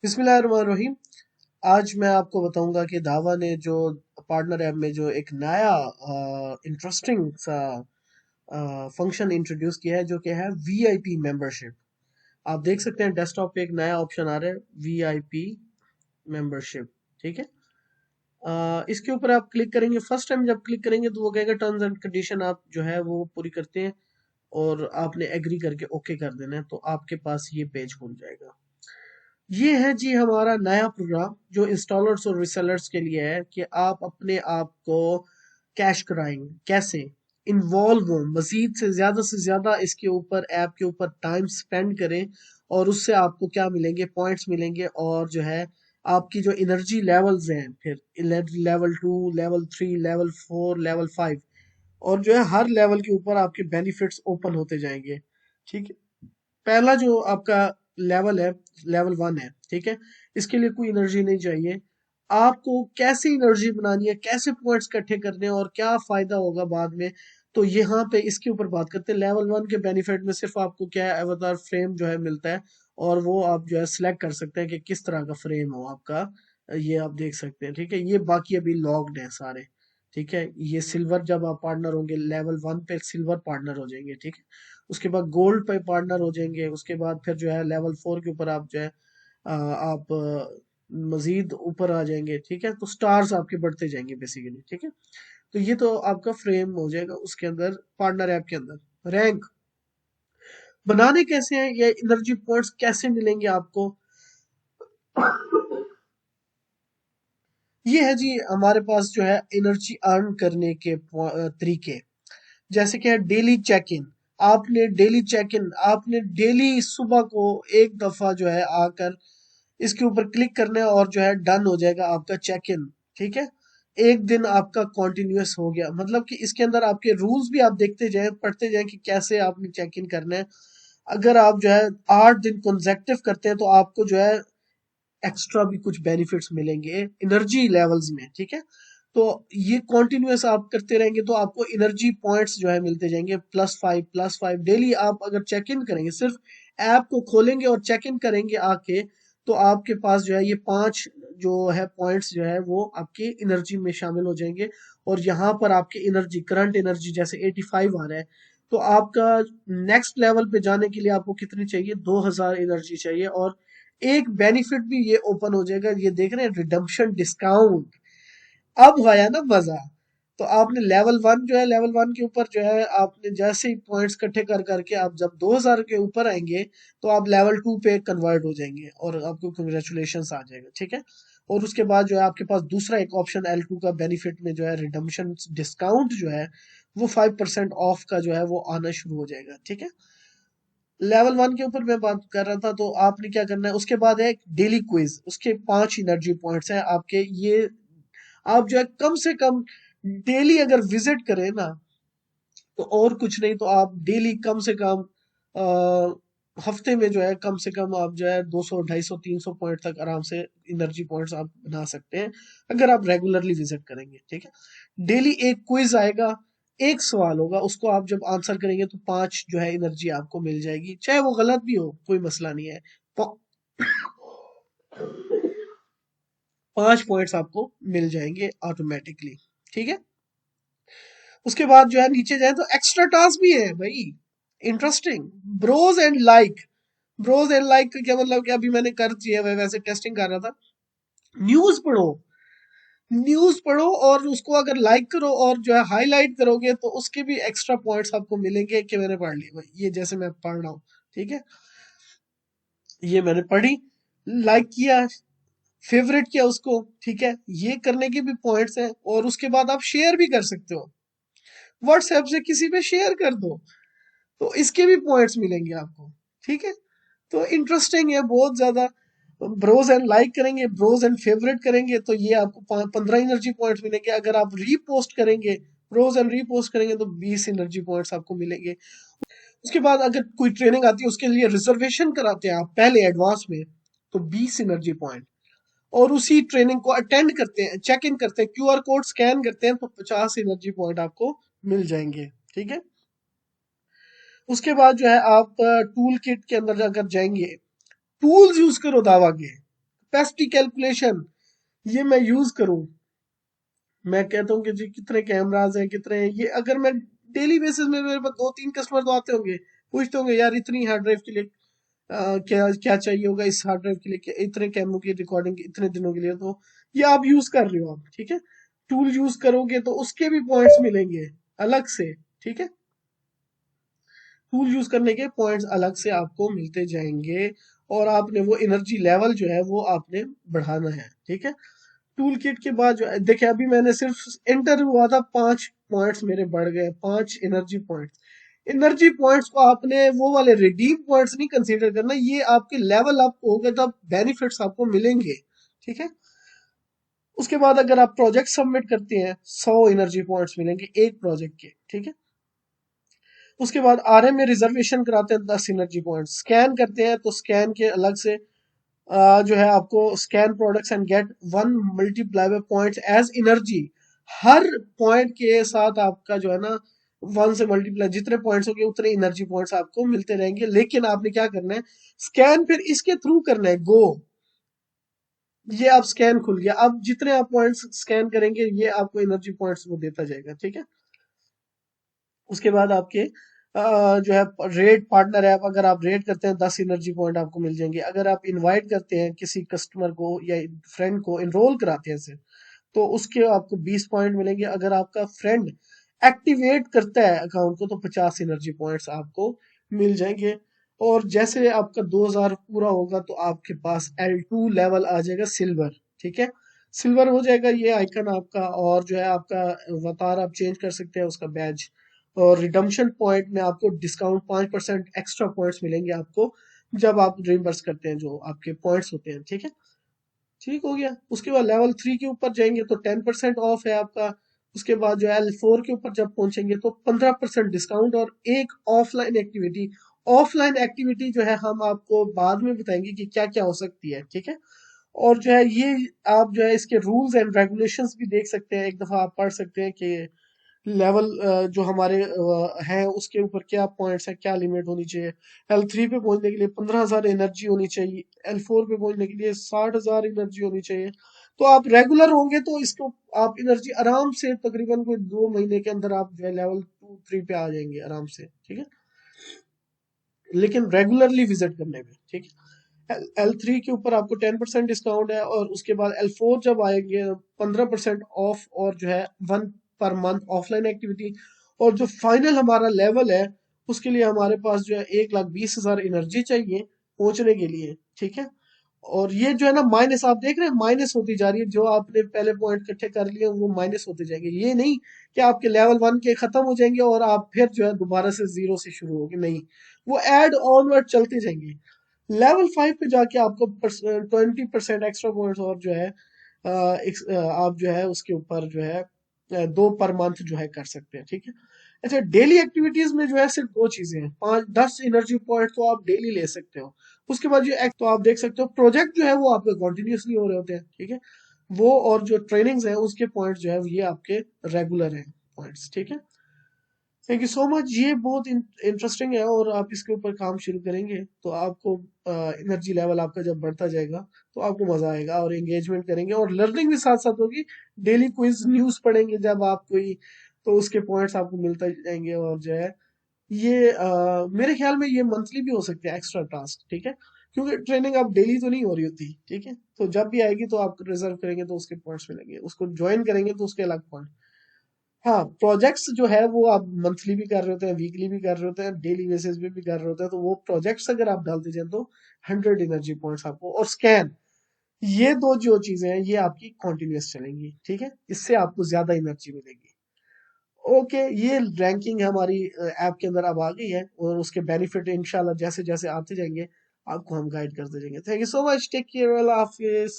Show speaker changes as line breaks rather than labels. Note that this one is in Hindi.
बिस्मिल्लाहिर्रहमानिर्रहीम। आज मैं आपको बताऊंगा कि दावा ने जो पार्टनर ऐप में जो एक नया इंटरेस्टिंग सा फंक्शन इंट्रोड्यूस किया है जो कि है वीआईपी मेंबरशिप। आप देख सकते हैं डेस्कटॉप पे एक नया ऑप्शन आ रहा है वीआईपी मेंबरशिप। ठीक है। इसके ऊपर आप क्लिक करेंगे। फर्स्ट टाइम जब क्लिक करेंगे तो वो कहेगा टर्म्स एंड कंडीशन आप जो है वो पूरी करते हैं और आपने एग्री करके ओके कर देना है, तो आपके पास ये पेज खुल जाएगा। ये है जी हमारा नया प्रोग्राम जो इंस्टॉलर्स और रिसेलर्स के लिए है कि आप अपने आप को कैश कराएंगे कैसे, इन्वॉल्व हो, मजीद से ज्यादा इसके ऊपर ऐप के ऊपर टाइम स्पेंड करें और उससे आपको क्या मिलेंगे, पॉइंट्स मिलेंगे और जो है आपकी जो एनर्जी लेवल्स हैं फिर लेवल 2, लेवल 3, लेवल 4, लेवल 5 और जो है हर लेवल के ऊपर आपके बेनिफिट्स ओपन होते जाएंगे। ठीक है। पहला जो आपका लेवल है, लेवल 1 है। ठीक है। इसके लिए कोई एनर्जी नहीं चाहिए। आपको कैसे एनर्जी बनानी है, कैसे पॉइंट्स इकट्ठे करने हैं और क्या फायदा होगा बाद में, तो यहाँ पे इसके ऊपर बात करते हैं। लेवल 1 के बेनिफिट में सिर्फ आपको क्या है, अवतार फ्रेम जो है मिलता है और वो आप जो है सिलेक्ट कर सकते हैं कि किस तरह का फ्रेम हो आपका। ये आप देख सकते हैं। ठीक है। ये बाकी अभी लॉग्ड है सारे। ठीक है। ये सिल्वर जब आप पार्टनर होंगे लेवल 1 पे सिल्वर पार्टनर हो जाएंगे। ठीक है। उसके बाद गोल्ड पे पार्टनर हो जाएंगे। उसके बाद फिर जो है लेवल 4 के ऊपर आप जो है आप मजीद ऊपर आ जाएंगे। ठीक है। तो स्टार्स आपके बढ़ते जाएंगे बेसिकली। ठीक है। तो ये तो आपका फ्रेम हो जाएगा उसके अंदर पार्टनर ऐप के अंदर। रैंक बनाने कैसे हैं, ये एनर्जी पॉइंट्स कैसे मिलेंगे आपको, ये है जी हमारे पास जो है एनर्जी अर्न करने के तरीके। जैसे कि है डेली चेक इन। आपने डेली सुबह को एक दफा जो है आकर इसके ऊपर क्लिक करना है और जो है डन हो जाएगा आपका चेक इन। ठीक है। एक दिन आपका कॉन्टिन्यूअस हो गया, मतलब कि इसके अंदर आपके रूल्स भी आप देखते जाएं, पढ़ते जाएं कि कैसे आपने चेक इन करना है। अगर आप जो है 8 दिन कंसेक्टिव करते हैं तो आपको जो है एक्स्ट्रा भी कुछ बेनिफिट्स मिलेंगे एनर्जी लेवल्स में। ठीक है। तो ये कॉन्टिन्यूअस आप करते रहेंगे तो आपको एनर्जी पॉइंट्स जो है मिलते जाएंगे, +5 +5 डेली। आप अगर चेक इन करेंगे, सिर्फ ऐप को खोलेंगे और चेक इन करेंगे आके, तो आपके पास जो है ये 5 जो है पॉइंट्स जो है वो आपकी एनर्जी में शामिल हो जाएंगे। और यहाँ पर आपकी एनर्जी, करंट एनर्जी जैसे 85 आ रहा है, तो आपका नेक्स्ट लेवल पे जाने के लिए आपको कितनी चाहिए, 2000 एनर्जी चाहिए। और एक बेनिफिट भी ये ओपन हो जाएगा, ये देख रहे हैं रिडम्पशन डिस्काउंट। अब आया ना मजा। तो आपने लेवल 1 जो है, लेवल 1 के ऊपर जो है आपने जैसे ही पॉइंट्स इकट्ठे कर करके आप जब 2000 के ऊपर आएंगे तो आप लेवल 2 पे कन्वर्ट हो जाएंगे और आपको कंग्रेचुलेशन आ जाएगा। ठीक है। और उसके बाद जो है आपके पास दूसरा एक ऑप्शन L2 का बेनिफिट में जो है रिडम्पशन डिस्काउंट जो है वो 5% ऑफ का जो है वो आना शुरू हो जाएगा। ठीक है। लेवल 1 के ऊपर मैं बात कर रहा था। तो आपने क्या करना है, उसके बाद है एक डेली क्विज, उसके 5 एनर्जी पॉइंट्स हैं आपके। ये आप जो है कम से कम डेली अगर विजिट करें ना, तो और कुछ नहीं तो आप डेली कम से कम हफ्ते में जो है कम से कम आप जो है 200 250 300 पॉइंट तक आराम से एनर्जी पॉइंट्स आप बना सकते हैं अगर आप रेगुलरली विजिट करेंगे। ठीक है। डेली एक क्विज आएगा, एक सवाल होगा, उसको आप जब आंसर करेंगे तो 5 जो है एनर्जी आपको मिल जाएगी, चाहे वो गलत भी हो कोई मसला नहीं है। 5 पॉइंट्स आपको मिल जाएंगे ऑटोमेटिकली। ठीक है। उसके बाद जो है नीचे जाए तो एक्स्ट्रा टास्क भी है भाई, interesting. Bros and like. Bros and like का क्या मतलब कि अभी मैंने कर दिया है, वैसे टेस्टिंग कर रहा था। न्यूज पढ़ो, न्यूज पढ़ो और उसको अगर लाइक करो और जो है हाईलाइट करोगे तो उसके भी एक्स्ट्रा पॉइंट्स आपको मिलेंगे कि मैंने पढ़ लिया भाई, ये जैसे मैं पढ़ रहा हूँ। ठीक है। ये मैंने पढ़ी, लाइक किया, फेवरेट किया उसको। ठीक है। ये करने के भी पॉइंट्स हैं और उसके बाद आप शेयर भी कर सकते हो, व्हाट्सएप से किसी पे शेयर कर दो तो इसके भी पॉइंट्स मिलेंगे आपको। ठीक है। तो इंटरेस्टिंग है बहुत ज्यादा। ब्रोज एंड लाइक करेंगे, ब्रोज एंड फेवरेट करेंगे तो ये आपको 15 एनर्जी पॉइंट्स मिलेंगे। अगर आप रीपोस्ट करेंगे, ब्रोज एंड रीपोस्ट करेंगे तो 20 एनर्जी पॉइंट्स आपको मिलेंगे। उसके बाद अगर कोई ट्रेनिंग आती है उसके लिए रिजर्वेशन कराते हैं आप पहले एडवांस में, तो 20 एनर्जी पॉइंट। और उसी ट्रेनिंग को अटेंड करते हैं, चेक इन करते हैं, क्यूआर कोड स्कैन करते हैं तो 50 एनर्जी पॉइंट आपको मिल जाएंगे। ठीक है। उसके बाद जो है आप टूल किट के अंदर अगर जाएंगे, टूल्स यूज करो दावा के। कैपेसिटी कैलकुलेशन ये मैं यूज करूं, मैं कहता हूँ कि जी कितने कैमराज हैं कितने हैं, ये अगर मैं डेली बेसिस में, मेरे पास 2-3 कस्टमर तो आते होंगे, पूछते होंगे यार इतनी हार्ड ड्राइव के लिए क्या क्या चाहिए होगा, इस हार्ड ड्राइव के लिए इतने कैमरों की रिकॉर्डिंग इतने दिनों के लिए, तो ये आप यूज कर रहे हो आप, ठीक है। टूल यूज करोगे तो उसके भी पॉइंट्स मिलेंगे अलग से, ठीक है। टूल यूज करने के पॉइंट्स अलग से आपको मिलते जाएंगे, और आपने वो एनर्जी लेवल जो है वो आपने बढ़ाना है, ठीक है। टूल किट के बाद जो देखिए, अभी मैंने सिर्फ एंटर हुआ था, 5 पॉइंट्स मेरे बढ़ गए, 5 एनर्जी पॉइंट्स। एनर्जी पॉइंट्स को आपने वो वाले रिडीम पॉइंट्स नहीं कंसीडर करना, ये आपके लेवल अप हो गए तब बेनिफिट्स आपको मिलेंगे, ठीक है। उसके बाद अगर आप प्रोजेक्ट सबमिट करते हैं 100 एनर्जी पॉइंट्स मिलेंगे एक प्रोजेक्ट के, ठीक है। उसके बाद आरएम में रिजर्वेशन कराते हैं 10 एनर्जी पॉइंट्स, स्कैन करते हैं तो स्कैन के अलग से जो है आपको scan products and get 1 multiply by points as energy, हर पॉइंट के साथ आपका जो है ना 1 से मल्टीप्लाई, जितने पॉइंट्स होंगे उतने एनर्जी पॉइंट्स आपको मिलते रहेंगे, लेकिन आपने क्या करना है, स्कैन फिर इसके थ्रू करना है, गो, ये आप स्कैन खुल गया, अब जितने आप पॉइंट्स स्कैन करेंगे ये आपको एनर्जी पॉइंट्स वो देता जाएगा, ठीक है। उसके बाद आपके जो है रेट पार्टनर ऐप, अगर आप रेट करते हैं 10 एनर्जी पॉइंट आपको मिल जाएंगे, अगर आप इनवाइट करते हैं किसी कस्टमर को या फ्रेंड को इनरोल कराते हैं इसे, तो उसके आपको 20 पॉइंट मिलेंगे, अगर आपका फ्रेंड एक्टिवेट करता है अकाउंट को तो 50 एनर्जी पॉइंट्स आपको मिल जाएंगे। और जैसे आपका 2000 पूरा होगा तो आपके पास L2 लेवल आ जाएगा, सिल्वर, ठीक है। सिल्वर हो जाएगा ये आइकन आपका, और जो है आपका अवतार आप चेंज कर सकते हैं, उसका बैज, और रिडम्पशन पॉइंट में आपको डिस्काउंट 5% एक्स्ट्रा पॉइंट्स मिलेंगे आपको जब आप रिम्बर्स करते हैं जो आपके पॉइंट्स होते हैं, ठीक है। ठीक हो गया। उसके बाद लेवल 3 के ऊपर जाएंगे तो 10% ऑफ है आपका। उसके बाद जो है L4 के ऊपर जब पहुंचेंगे तो 15% डिस्काउंट और एक ऑफलाइन एक्टिविटी। ऑफलाइन एक्टिविटी जो है हम आपको बाद में बताएंगे कि क्या क्या हो सकती है, ठीक है। और जो है ये आप जो है इसके रूल्स एंड रेगुलेशंस भी देख सकते हैं, एक दफा आप पढ़ सकते हैं कि लेवल जो हमारे हैं उसके ऊपर क्या पॉइंट्स है, क्या लिमिट होनी चाहिए। L3 पे पहुंचने के लिए 15,000 एनर्जी होनी चाहिए, L4 पे पहुंचने के लिए 60,000 एनर्जी होनी चाहिए। तो आप रेगुलर होंगे तो इसको आप एनर्जी आराम से तकरीबन कोई 2 महीने के अंदर आप जो है लेवल 2-3 पे आ जाएंगे आराम से, ठीक है, लेकिन रेगुलरली विजिट करने में, ठीक है। L3 के ऊपर आपको 10% डिस्काउंट है, और उसके बाद L4 जब आएंगे 15% ऑफ, और जो है 1 पर मंथ ऑफलाइन एक्टिविटी। और जो फाइनल हमारा लेवल है उसके लिए हमारे पास जो है 1,20,000 एनर्जी चाहिए पहुंचने के लिए, ठीक है। और ये जो है ना माइनस, आप देख रहे हैं माइनस होती जा रही है, जो आपने पहले पॉइंट इकट्ठे कर लिए वो माइनस होते जाएंगे, ये नहीं कि आपके लेवल 1 के खत्म हो जाएंगे और आप फिर जो है दोबारा से जीरो से शुरू होगी, नहीं, वो एड ऑनवर्ड चलते जाएंगे। लेवल 5 पे जाके आपको 20% एक्स्ट्रा पॉइंट्स, और जो है आप जो है उसके ऊपर जो है 2 पर मंथ जो है कर सकते हैं, ठीक है। अच्छा, डेली एक्टिविटीज में जो है सिर्फ दो चीजें हैं, 5-10 एनर्जी पॉइंट तो आप डेली ले सकते हो। उसके बाद जो एक तो आप देख सकते हो प्रोजेक्ट जो है वो आपके कंटिन्यूअसली हो रहे होते हैं, ठीक है। वो और जो ट्रेनिंग्स हैं उसके पॉइंट्स जो है ये आपके रेगुलर हैं पॉइंट्स, ठीक है। थैंक यू सो मच, ये बहुत इंटरेस्टिंग है, और आप इसके ऊपर काम शुरू करेंगे तो आपको एनर्जी लेवल आपका जब बढ़ता जाएगा तो आपको मजा आएगा, और एंगेजमेंट करेंगे और लर्निंग भी साथ साथ होगी। डेली क्विज न्यूज पढ़ेंगे जब आप कोई, तो उसके पॉइंट्स आपको मिलते जाएंगे, और जो है ये मेरे ख्याल में ये मंथली भी हो सकते हैं एक्स्ट्रा टास्क, ठीक है, क्योंकि ट्रेनिंग अब डेली तो नहीं हो रही होती, ठीक है। तो जब भी आएगी तो आप रिजर्व करेंगे तो उसके पॉइंट्स मिलेंगे, उसको ज्वाइन करेंगे तो उसके अलग पॉइंट। हाँ, प्रोजेक्ट्स जो है वो आप मंथली भी कर रहे होते हैं, वीकली भी कर रहे होते हैं, डेली बेसिस पे भी कर रहे होते हैं, तो वो प्रोजेक्ट्स अगर आप डालते जाए तो 100 एनर्जी पॉइंट्स आपको, और स्कैन, ये दो जो चीजें हैं ये आपकी कॉन्टिन्यूस चलेंगी, ठीक है, इससे आपको ज्यादा एनर्जी मिलेगी। ओके, ये रैंकिंग हमारी ऐप के अंदर अब आ गई है, और उसके बेनिफिट इंशाल्लाह जैसे जैसे आते जाएंगे आपको हम गाइड करते जाएंगे। Thank you so much, take care, अल्लाह हाफिज।